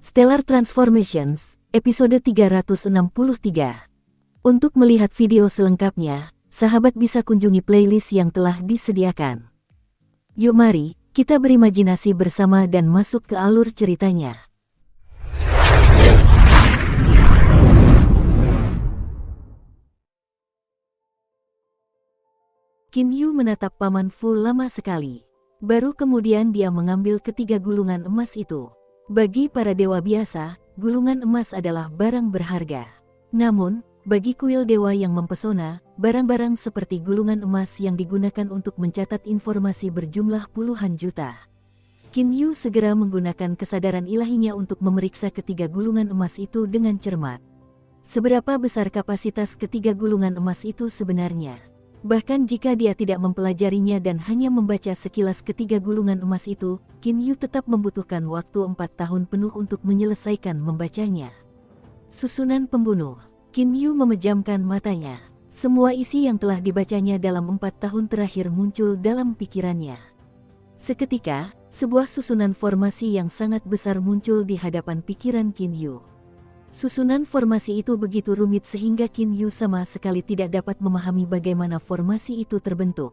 Stellar Transformations, episode 363. Untuk melihat video selengkapnya, sahabat bisa kunjungi playlist yang telah disediakan. Yuk mari, kita berimajinasi bersama dan masuk ke alur ceritanya. Qin Yu menatap Paman Fu lama sekali. Baru kemudian dia mengambil ketiga gulungan emas itu. Bagi para dewa biasa, gulungan emas adalah barang berharga. Namun, bagi kuil dewa yang mempesona, barang-barang seperti gulungan emas yang digunakan untuk mencatat informasi berjumlah puluhan juta. Qin Yu segera menggunakan kesadaran ilahinya untuk memeriksa ketiga gulungan emas itu dengan cermat. Seberapa besar kapasitas ketiga gulungan emas itu sebenarnya? Bahkan jika dia tidak mempelajarinya dan hanya membaca sekilas ketiga gulungan emas itu, Qin Yu tetap membutuhkan waktu 4 tahun penuh untuk menyelesaikan membacanya. Susunan pembunuh. Qin Yu memejamkan matanya. Semua isi yang telah dibacanya dalam 4 tahun terakhir muncul dalam pikirannya. Seketika, sebuah susunan formasi yang sangat besar muncul di hadapan pikiran Qin Yu. Susunan formasi itu begitu rumit sehingga Qin Yu sama sekali tidak dapat memahami bagaimana formasi itu terbentuk.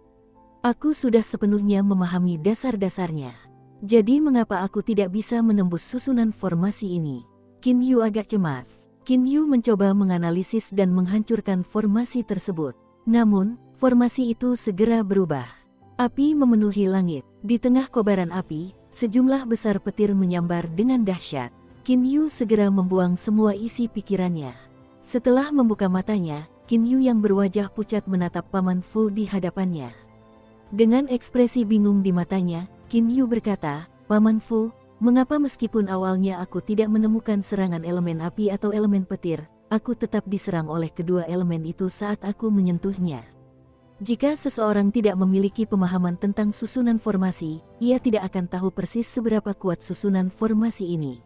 Aku sudah sepenuhnya memahami dasar-dasarnya. Jadi mengapa aku tidak bisa menembus susunan formasi ini? Qin Yu agak cemas. Qin Yu mencoba menganalisis dan menghancurkan formasi tersebut. Namun, formasi itu segera berubah. Api memenuhi langit. Di tengah kobaran api, sejumlah besar petir menyambar dengan dahsyat. Qin Yu segera membuang semua isi pikirannya. Setelah membuka matanya, Qin Yu yang berwajah pucat menatap Paman Fu di hadapannya. Dengan ekspresi bingung di matanya, Qin Yu berkata, "Paman Fu, mengapa meskipun awalnya aku tidak menemukan serangan elemen api atau elemen petir, aku tetap diserang oleh kedua elemen itu saat aku menyentuhnya?" Jika seseorang tidak memiliki pemahaman tentang susunan formasi, ia tidak akan tahu persis seberapa kuat susunan formasi ini.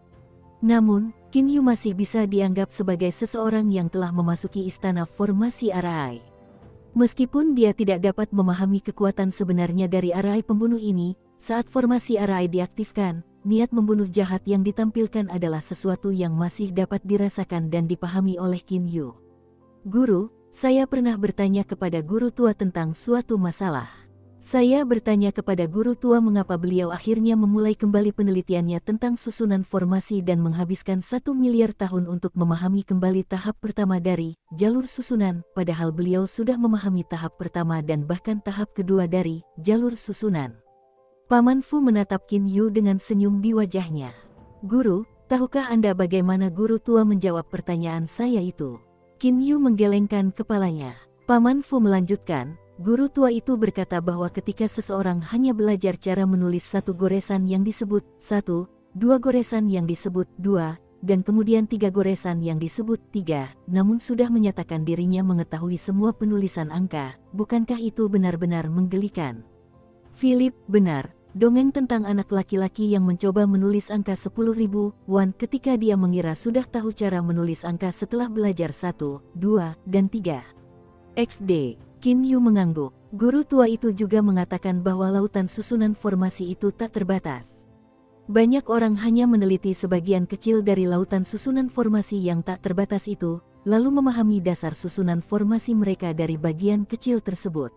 Namun, Qin Yu masih bisa dianggap sebagai seseorang yang telah memasuki istana formasi Arai. Meskipun dia tidak dapat memahami kekuatan sebenarnya dari Arai pembunuh ini, saat formasi Arai diaktifkan, niat membunuh jahat yang ditampilkan adalah sesuatu yang masih dapat dirasakan dan dipahami oleh Qin Yu. "Guru, saya pernah bertanya kepada guru tua tentang suatu masalah. Saya bertanya kepada guru tua mengapa beliau akhirnya memulai kembali penelitiannya tentang susunan formasi dan menghabiskan 1 miliar tahun untuk memahami kembali tahap pertama dari jalur susunan, padahal beliau sudah memahami tahap pertama dan bahkan tahap kedua dari jalur susunan." Paman Fu menatap Qin Yu dengan senyum di wajahnya. "Guru, tahukah Anda bagaimana guru tua menjawab pertanyaan saya itu?" Qin Yu menggelengkan kepalanya. Paman Fu melanjutkan, "Guru tua itu berkata bahwa ketika seseorang hanya belajar cara menulis satu goresan yang disebut 1, 2 goresan yang disebut 2, dan kemudian 3 goresan yang disebut 3, namun sudah menyatakan dirinya mengetahui semua penulisan angka, bukankah itu benar-benar menggelikan?" "Philip, benar. Dongeng tentang anak laki-laki yang mencoba menulis angka 10.000 won ketika dia mengira sudah tahu cara menulis angka setelah belajar 1, 2, dan 3. XD. Qin Yu mengangguk. Guru tua itu juga mengatakan bahwa lautan susunan formasi itu tak terbatas. Banyak orang hanya meneliti sebagian kecil dari lautan susunan formasi yang tak terbatas itu, lalu memahami dasar susunan formasi mereka dari bagian kecil tersebut.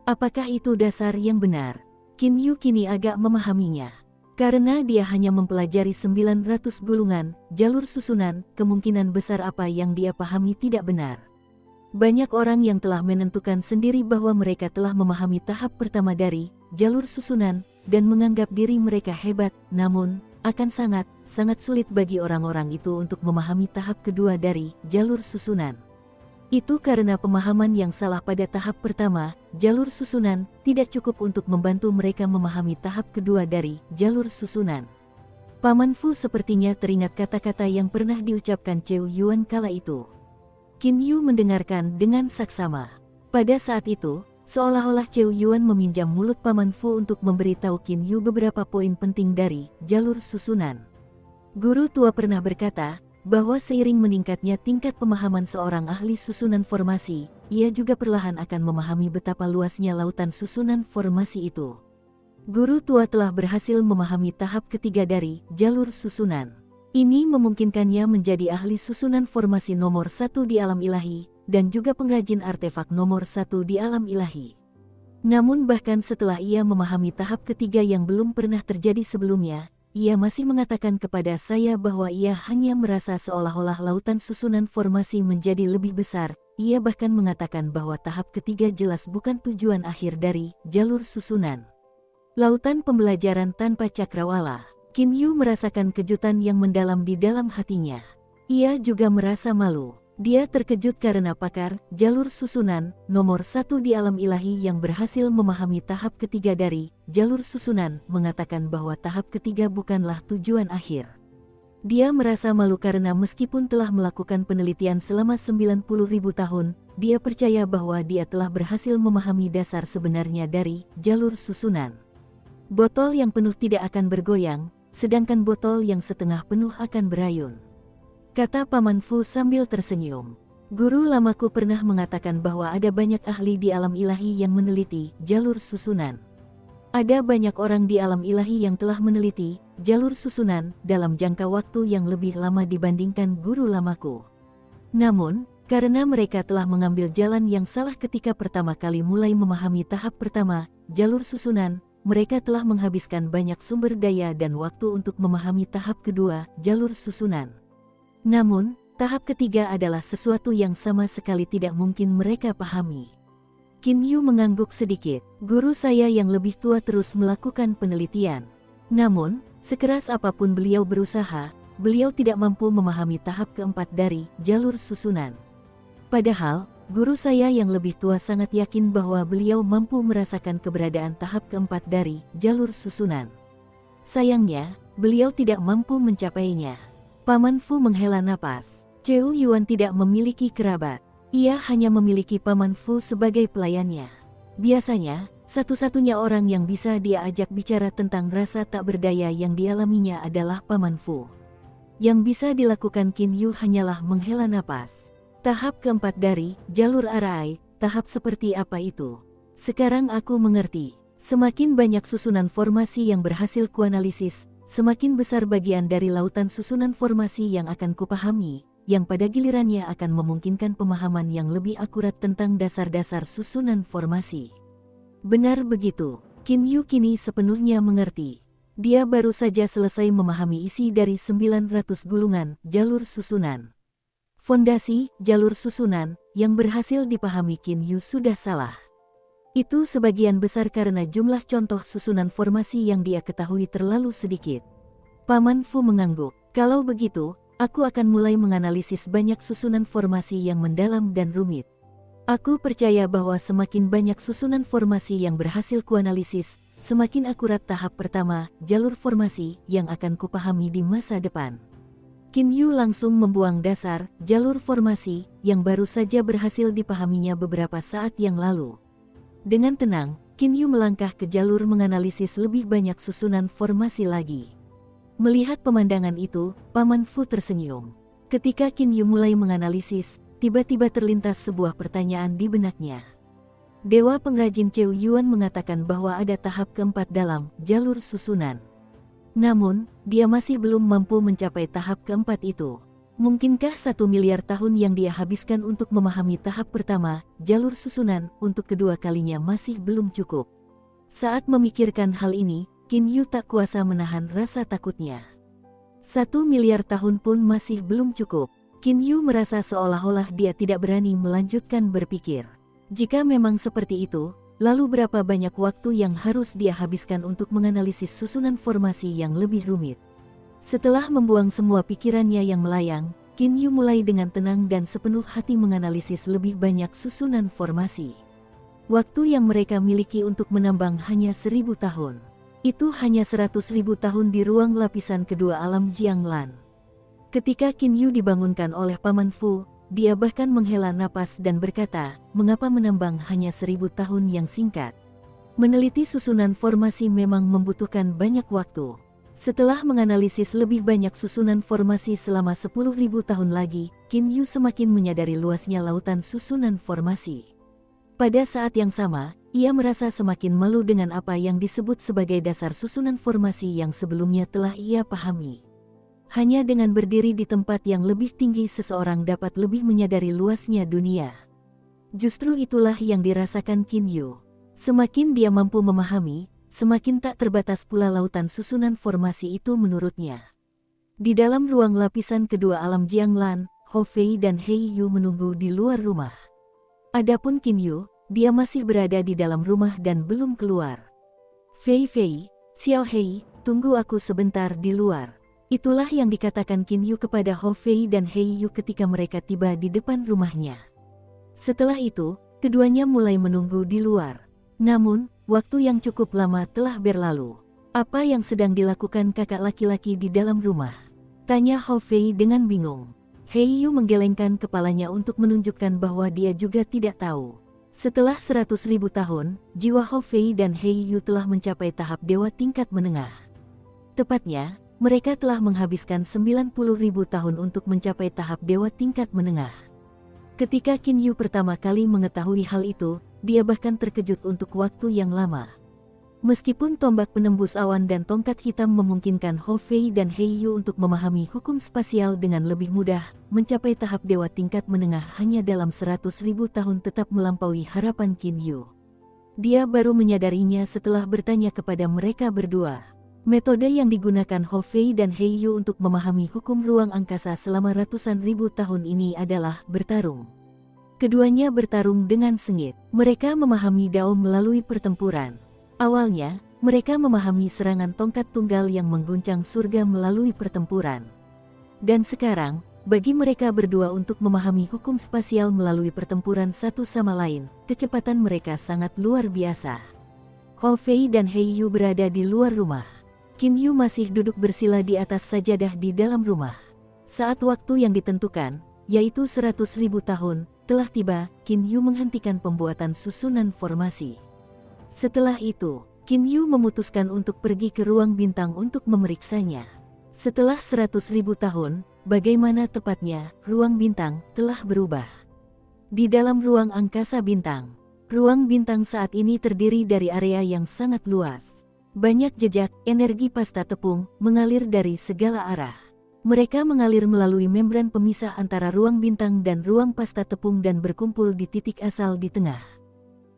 Apakah itu dasar yang benar? Qin Yu kini agak memahaminya. Karena dia hanya mempelajari 900 gulungan, jalur susunan, kemungkinan besar apa yang dia pahami tidak benar. Banyak orang yang telah menentukan sendiri bahwa mereka telah memahami tahap pertama dari jalur susunan dan menganggap diri mereka hebat, namun akan sangat sulit bagi orang-orang itu untuk memahami tahap kedua dari jalur susunan. Itu karena pemahaman yang salah pada tahap pertama, jalur susunan, tidak cukup untuk membantu mereka memahami tahap kedua dari jalur susunan. Paman Fu sepertinya teringat kata-kata yang pernah diucapkan Cheu Yuan kala itu. Qin Yu mendengarkan dengan saksama. Pada saat itu, seolah-olah Cheu Yuan meminjam mulut Paman Fu untuk memberitahu Qin Yu beberapa poin penting dari jalur susunan. Guru tua pernah berkata, bahwa seiring meningkatnya tingkat pemahaman seorang ahli susunan formasi, ia juga perlahan akan memahami betapa luasnya lautan susunan formasi itu. Guru tua telah berhasil memahami tahap ketiga dari jalur susunan. Ini memungkinkannya menjadi ahli susunan formasi nomor 1 di alam ilahi, dan juga pengrajin artefak nomor 1 di alam ilahi. Namun bahkan setelah ia memahami tahap ketiga yang belum pernah terjadi sebelumnya, ia masih mengatakan kepada saya bahwa ia hanya merasa seolah-olah lautan susunan formasi menjadi lebih besar. Ia bahkan mengatakan bahwa tahap ketiga jelas bukan tujuan akhir dari jalur susunan. Lautan pembelajaran tanpa cakrawala. Qin Yu merasakan kejutan yang mendalam di dalam hatinya. Ia juga merasa malu. Dia terkejut karena pakar jalur susunan nomor 1 di alam ilahi yang berhasil memahami tahap ketiga dari jalur susunan mengatakan bahwa tahap ketiga bukanlah tujuan akhir. Dia merasa malu karena meskipun telah melakukan penelitian selama 90.000 tahun, dia percaya bahwa dia telah berhasil memahami dasar sebenarnya dari jalur susunan. Botol yang penuh tidak akan bergoyang, sedangkan botol yang setengah penuh akan berayun, kata Paman Fu sambil tersenyum. Guru lamaku pernah mengatakan bahwa ada banyak ahli di alam ilahi yang meneliti jalur susunan. Ada banyak orang di alam ilahi yang telah meneliti jalur susunan dalam jangka waktu yang lebih lama dibandingkan guru lamaku. Namun, karena mereka telah mengambil jalan yang salah ketika pertama kali mulai memahami tahap pertama, jalur susunan, mereka telah menghabiskan banyak sumber daya dan waktu untuk memahami tahap kedua, jalur susunan. Namun, tahap ketiga adalah sesuatu yang sama sekali tidak mungkin mereka pahami. Qin Yu mengangguk sedikit. Guru saya yang lebih tua terus melakukan penelitian. Namun, sekeras apapun beliau berusaha, beliau tidak mampu memahami tahap keempat dari jalur susunan. Padahal, guru saya yang lebih tua sangat yakin bahwa beliau mampu merasakan keberadaan tahap keempat dari jalur susunan. Sayangnya, beliau tidak mampu mencapainya. Paman Fu menghela napas. Cheu Yuan tidak memiliki kerabat. Ia hanya memiliki Paman Fu sebagai pelayannya. Biasanya, satu-satunya orang yang bisa dia ajak bicara tentang rasa tak berdaya yang dialaminya adalah Paman Fu. Yang bisa dilakukan Qin Yu hanyalah menghela napas. Tahap keempat dari jalur arai, tahap seperti apa itu? Sekarang aku mengerti. Semakin banyak susunan formasi yang berhasil kuanalisis, semakin besar bagian dari lautan susunan formasi yang akan kupahami, yang pada gilirannya akan memungkinkan pemahaman yang lebih akurat tentang dasar-dasar susunan formasi. Benar begitu, Qin Yu kini sepenuhnya mengerti. Dia baru saja selesai memahami isi dari 900 gulungan jalur susunan. Fondasi jalur susunan yang berhasil dipahami Qin Yu sudah salah. Itu sebagian besar karena jumlah contoh susunan formasi yang dia ketahui terlalu sedikit. Paman Fu mengangguk. Kalau begitu, aku akan mulai menganalisis banyak susunan formasi yang mendalam dan rumit. Aku percaya bahwa semakin banyak susunan formasi yang berhasil kuanalisis, semakin akurat tahap pertama, jalur formasi, yang akan kupahami di masa depan. Qin Yu langsung membuang dasar jalur formasi yang baru saja berhasil dipahaminya beberapa saat yang lalu. Dengan tenang, Qin Yu melangkah ke jalur menganalisis lebih banyak susunan formasi lagi. Melihat pemandangan itu, Paman Fu tersenyum. Ketika Qin Yu mulai menganalisis, tiba-tiba terlintas sebuah pertanyaan di benaknya. Dewa pengrajin Cheu Yuan mengatakan bahwa ada tahap keempat dalam jalur susunan. Namun, dia masih belum mampu mencapai tahap keempat itu. Mungkinkah 1 miliar tahun yang dia habiskan untuk memahami tahap pertama, jalur susunan, untuk kedua kalinya masih belum cukup? Saat memikirkan hal ini, Qin Yu tak kuasa menahan rasa takutnya. 1 miliar tahun pun masih belum cukup. Qin Yu merasa seolah-olah dia tidak berani melanjutkan berpikir. Jika memang seperti itu, lalu berapa banyak waktu yang harus dia habiskan untuk menganalisis susunan formasi yang lebih rumit? Setelah membuang semua pikirannya yang melayang, Qin Yu mulai dengan tenang dan sepenuh hati menganalisis lebih banyak susunan formasi. Waktu yang mereka miliki untuk menambang hanya 1000 tahun. Itu hanya 100.000 tahun di ruang lapisan kedua alam Jianglan. Ketika Qin Yu dibangunkan oleh Paman Fu, dia bahkan menghela napas dan berkata, mengapa menambang hanya 1000 tahun yang singkat? Meneliti susunan formasi memang membutuhkan banyak waktu. Setelah menganalisis lebih banyak susunan formasi selama 10.000 tahun lagi, Qin Yu semakin menyadari luasnya lautan susunan formasi. Pada saat yang sama, ia merasa semakin malu dengan apa yang disebut sebagai dasar susunan formasi yang sebelumnya telah ia pahami. Hanya dengan berdiri di tempat yang lebih tinggi seseorang dapat lebih menyadari luasnya dunia. Justru itulah yang dirasakan Qin Yu. Semakin dia mampu memahami, semakin tak terbatas pula lautan susunan formasi itu menurutnya. Di dalam ruang lapisan kedua alam Jianglan, Hou Fei dan Hei Yu menunggu di luar rumah. Adapun Qin Yu, dia masih berada di dalam rumah dan belum keluar. Fei Fei, Xiao Hei, tunggu aku sebentar di luar. Itulah yang dikatakan Qin Yu kepada Hou Fei dan Hei Yu ketika mereka tiba di depan rumahnya. Setelah itu, keduanya mulai menunggu di luar. Namun, waktu yang cukup lama telah berlalu. Apa yang sedang dilakukan kakak laki-laki di dalam rumah? Tanya Hou Fei dengan bingung. Hei Yu menggelengkan kepalanya untuk menunjukkan bahwa dia juga tidak tahu. Setelah 100.000 tahun, jiwa Hou Fei dan Hei Yu telah mencapai tahap dewa tingkat menengah. Tepatnya, mereka telah menghabiskan 90.000 tahun untuk mencapai tahap dewa tingkat menengah. Ketika Qin Yu pertama kali mengetahui hal itu, dia bahkan terkejut untuk waktu yang lama. Meskipun tombak penembus awan dan tongkat hitam memungkinkan Hou Fei dan Hei Yu untuk memahami hukum spasial dengan lebih mudah, mencapai tahap dewa tingkat menengah hanya dalam 100.000 tahun tetap melampaui harapan Qin Yu. Dia baru menyadarinya setelah bertanya kepada mereka berdua. Metode yang digunakan Hou Fei dan Hei Yu untuk memahami hukum ruang angkasa selama ratusan ribu tahun ini adalah bertarung. Keduanya bertarung dengan sengit. Mereka memahami Dao melalui pertempuran. Awalnya, mereka memahami serangan tongkat tunggal yang mengguncang surga melalui pertempuran. Dan sekarang, bagi mereka berdua untuk memahami hukum spasial melalui pertempuran satu sama lain, kecepatan mereka sangat luar biasa. Hou Fei dan Hei Yu berada di luar rumah. Qin Yu masih duduk bersila di atas sajadah di dalam rumah. Saat waktu yang ditentukan, yaitu 100.000 tahun, telah tiba, Qin Yu menghentikan pembuatan susunan formasi. Setelah itu, Qin Yu memutuskan untuk pergi ke ruang bintang untuk memeriksanya. Setelah 100.000 tahun, bagaimana tepatnya, ruang bintang telah berubah. Di dalam ruang angkasa bintang, ruang bintang saat ini terdiri dari area yang sangat luas. Banyak jejak energi pasta tepung mengalir dari segala arah. Mereka mengalir melalui membran pemisah antara ruang bintang dan ruang pasta tepung dan berkumpul di titik asal di tengah.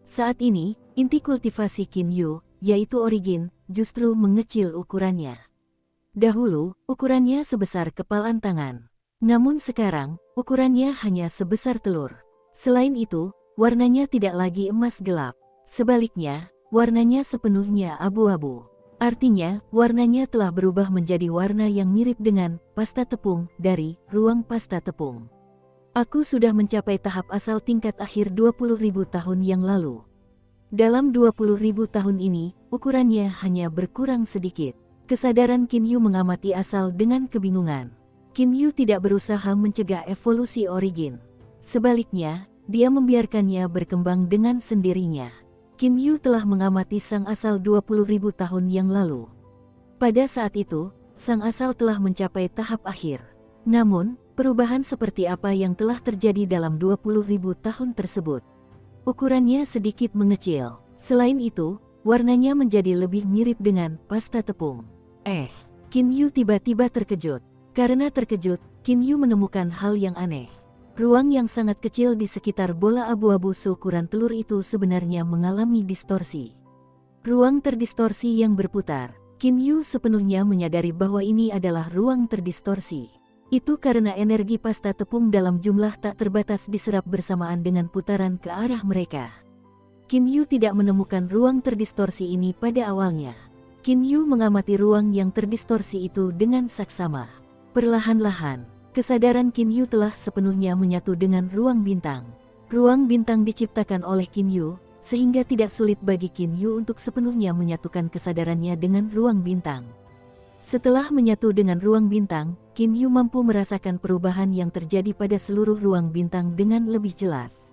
Saat ini, inti kultivasi Qin Yu, yaitu origin, justru mengecil ukurannya. Dahulu, ukurannya sebesar kepalan tangan. Namun sekarang, ukurannya hanya sebesar telur. Selain itu, warnanya tidak lagi emas gelap. Sebaliknya, warnanya sepenuhnya abu-abu. Artinya, warnanya telah berubah menjadi warna yang mirip dengan pasta tepung dari ruang pasta tepung. Aku sudah mencapai tahap asal tingkat akhir 20.000 tahun yang lalu. Dalam 20.000 tahun ini, ukurannya hanya berkurang sedikit. Kesadaran Qin Yu mengamati asal dengan kebingungan. Qin Yu tidak berusaha mencegah evolusi origin. Sebaliknya, dia membiarkannya berkembang dengan sendirinya. Qin Yu telah mengamati sang asal 20.000 tahun yang lalu. Pada saat itu, sang asal telah mencapai tahap akhir. Namun, perubahan seperti apa yang telah terjadi dalam 20.000 tahun tersebut? Ukurannya sedikit mengecil. Selain itu, warnanya menjadi lebih mirip dengan pasta tepung. Qin Yu tiba-tiba terkejut. Karena terkejut, Qin Yu menemukan hal yang aneh. Ruang yang sangat kecil di sekitar bola abu-abu seukuran telur itu sebenarnya mengalami distorsi. Ruang terdistorsi yang berputar. Qin Yu sepenuhnya menyadari bahwa ini adalah ruang terdistorsi. Itu karena energi pasta tepung dalam jumlah tak terbatas diserap bersamaan dengan putaran ke arah mereka. Qin Yu tidak menemukan ruang terdistorsi ini pada awalnya. Qin Yu mengamati ruang yang terdistorsi itu dengan saksama. Perlahan-lahan, kesadaran Qin Yu telah sepenuhnya menyatu dengan ruang bintang. Ruang bintang diciptakan oleh Qin Yu, sehingga tidak sulit bagi Qin Yu untuk sepenuhnya menyatukan kesadarannya dengan ruang bintang. Setelah menyatu dengan ruang bintang, Qin Yu mampu merasakan perubahan yang terjadi pada seluruh ruang bintang dengan lebih jelas.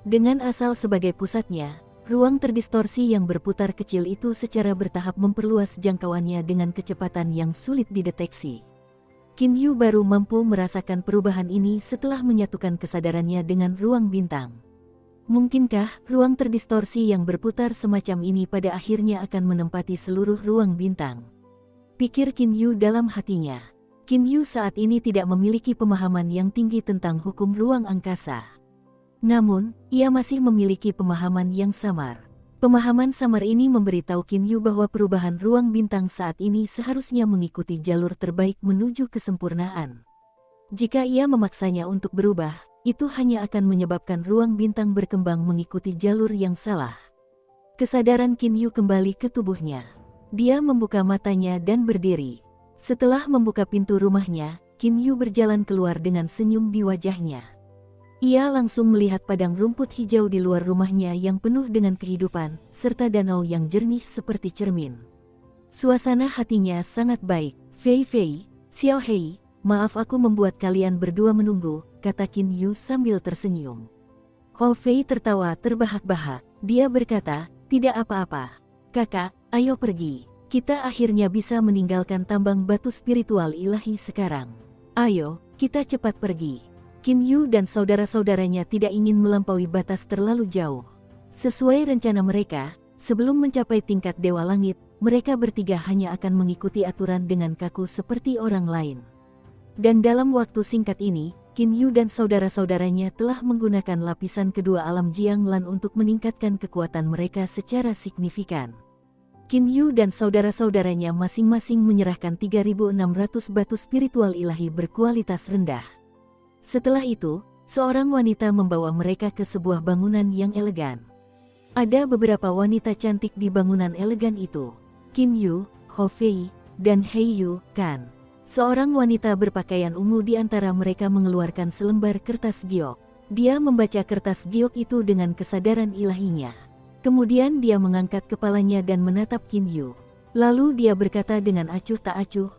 Dengan asal sebagai pusatnya, ruang terdistorsi yang berputar kecil itu secara bertahap memperluas jangkauannya dengan kecepatan yang sulit dideteksi. Qin Yu baru mampu merasakan perubahan ini setelah menyatukan kesadarannya dengan ruang bintang. Mungkinkah ruang terdistorsi yang berputar semacam ini pada akhirnya akan menempati seluruh ruang bintang? Pikir Qin Yu dalam hatinya. Qin Yu saat ini tidak memiliki pemahaman yang tinggi tentang hukum ruang angkasa. Namun, ia masih memiliki pemahaman yang samar. Pemahaman samar ini memberitahu Qin Yu bahwa perubahan ruang bintang saat ini seharusnya mengikuti jalur terbaik menuju kesempurnaan. Jika ia memaksanya untuk berubah, itu hanya akan menyebabkan ruang bintang berkembang mengikuti jalur yang salah. Kesadaran Qin Yu kembali ke tubuhnya. Dia membuka matanya dan berdiri. Setelah membuka pintu rumahnya, Qin Yu berjalan keluar dengan senyum di wajahnya. Ia langsung melihat padang rumput hijau di luar rumahnya yang penuh dengan kehidupan, serta danau yang jernih seperti cermin. Suasana hatinya sangat baik. Fei Fei, Xiao Hei, maaf aku membuat kalian berdua menunggu, kata Qin Yu sambil tersenyum. Hou Fei tertawa terbahak-bahak. Dia berkata, tidak apa-apa. Kakak, ayo pergi. Kita akhirnya bisa meninggalkan tambang batu spiritual ilahi sekarang. Ayo, kita cepat pergi. Qin Yu dan saudara-saudaranya tidak ingin melampaui batas terlalu jauh. Sesuai rencana mereka, sebelum mencapai tingkat Dewa Langit, mereka bertiga hanya akan mengikuti aturan dengan kaku seperti orang lain. Dan dalam waktu singkat ini, Qin Yu dan saudara-saudaranya telah menggunakan lapisan kedua alam Jianglan untuk meningkatkan kekuatan mereka secara signifikan. Qin Yu dan saudara-saudaranya masing-masing menyerahkan 3.600 batu spiritual ilahi berkualitas rendah. Setelah itu, seorang wanita membawa mereka ke sebuah bangunan yang elegan. Ada beberapa wanita cantik di bangunan elegan itu. Qin Yu, Hou Fei, dan Hei Yu Kan. Seorang wanita berpakaian ungu di antara mereka mengeluarkan selembar kertas giok. Dia membaca kertas giok itu dengan kesadaran ilahinya. Kemudian dia mengangkat kepalanya dan menatap Qin Yu. Lalu dia berkata dengan acuh tak acuh,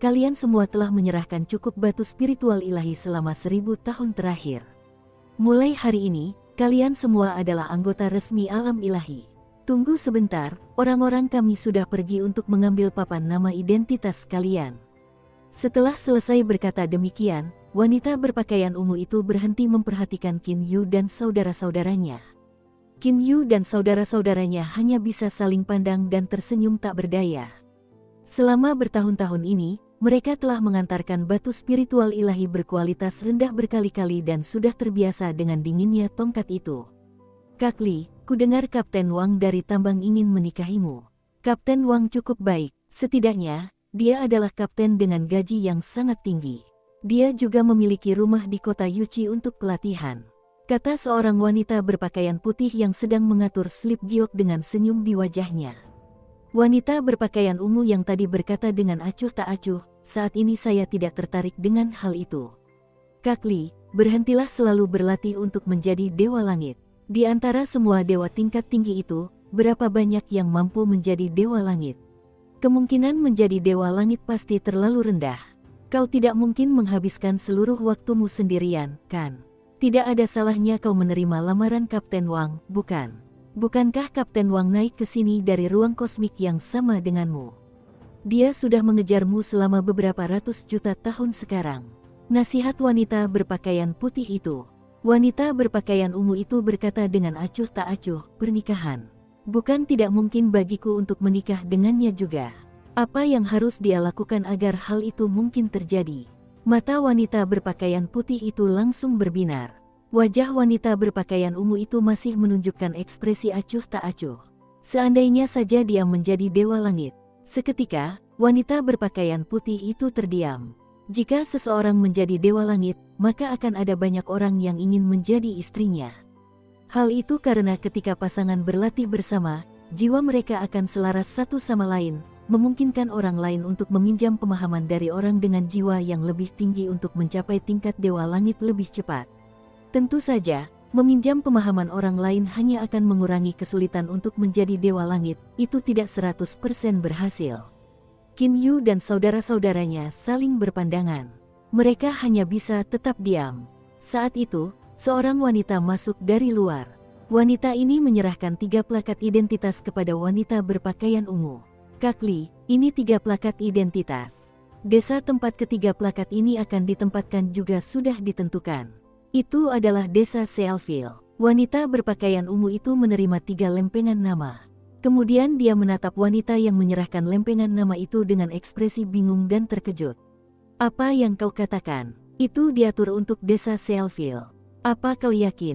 kalian semua telah menyerahkan cukup batu spiritual ilahi selama 1000 tahun terakhir. Mulai hari ini, kalian semua adalah anggota resmi alam ilahi. Tunggu sebentar, orang-orang kami sudah pergi untuk mengambil papan nama identitas kalian. Setelah selesai berkata demikian, wanita berpakaian ungu itu berhenti memperhatikan Qin Yu dan saudara-saudaranya. Qin Yu dan saudara-saudaranya hanya bisa saling pandang dan tersenyum tak berdaya. Selama bertahun-tahun ini, mereka telah mengantarkan batu spiritual ilahi berkualitas rendah berkali-kali dan sudah terbiasa dengan dinginnya tongkat itu. Kak Li, kudengar Kapten Wang dari tambang ingin menikahimu. Kapten Wang cukup baik, setidaknya, dia adalah kapten dengan gaji yang sangat tinggi. Dia juga memiliki rumah di kota Yuchi untuk pelatihan. Kata seorang wanita berpakaian putih yang sedang mengatur slip giok dengan senyum di wajahnya. Wanita berpakaian ungu yang tadi berkata dengan acuh tak acuh, saat ini saya tidak tertarik dengan hal itu. Kak Li, berhentilah selalu berlatih untuk menjadi Dewa Langit. Di antara semua dewa tingkat tinggi itu, berapa banyak yang mampu menjadi Dewa Langit? Kemungkinan menjadi Dewa Langit pasti terlalu rendah. Kau tidak mungkin menghabiskan seluruh waktumu sendirian, kan? Tidak ada salahnya kau menerima lamaran Kapten Wang, bukan? Bukankah Kapten Wang naik ke sini dari ruang kosmik yang sama denganmu? Dia sudah mengejarmu selama beberapa ratus juta tahun sekarang. Nasihat wanita berpakaian putih itu. Wanita berpakaian ungu itu berkata dengan acuh tak acuh, pernikahan. Bukan tidak mungkin bagiku untuk menikah dengannya juga. Apa yang harus dia lakukan agar hal itu mungkin terjadi? Mata wanita berpakaian putih itu langsung berbinar. Wajah wanita berpakaian ungu itu masih menunjukkan ekspresi acuh tak acuh. Seandainya saja dia menjadi Dewa Langit. Seketika, wanita berpakaian putih itu terdiam. Jika seseorang menjadi Dewa Langit, maka akan ada banyak orang yang ingin menjadi istrinya. Hal itu karena ketika pasangan berlatih bersama, jiwa mereka akan selaras satu sama lain, memungkinkan orang lain untuk meminjam pemahaman dari orang dengan jiwa yang lebih tinggi untuk mencapai tingkat Dewa Langit lebih cepat. Tentu saja, meminjam pemahaman orang lain hanya akan mengurangi kesulitan untuk menjadi Dewa Langit, itu tidak 100% berhasil. Qin Yu dan saudara-saudaranya saling berpandangan. Mereka hanya bisa tetap diam. Saat itu, seorang wanita masuk dari luar. Wanita ini menyerahkan 3 plakat identitas kepada wanita berpakaian ungu. Kak Li, ini 3 plakat identitas. Desa tempat ketiga plakat ini akan ditempatkan juga sudah ditentukan. Itu adalah desa Sealville. Wanita berpakaian ungu itu menerima 3 lempengan nama. Kemudian dia menatap wanita yang menyerahkan lempengan nama itu dengan ekspresi bingung dan terkejut. Apa yang kau katakan? Itu diatur untuk desa Sealville. Apa kau yakin?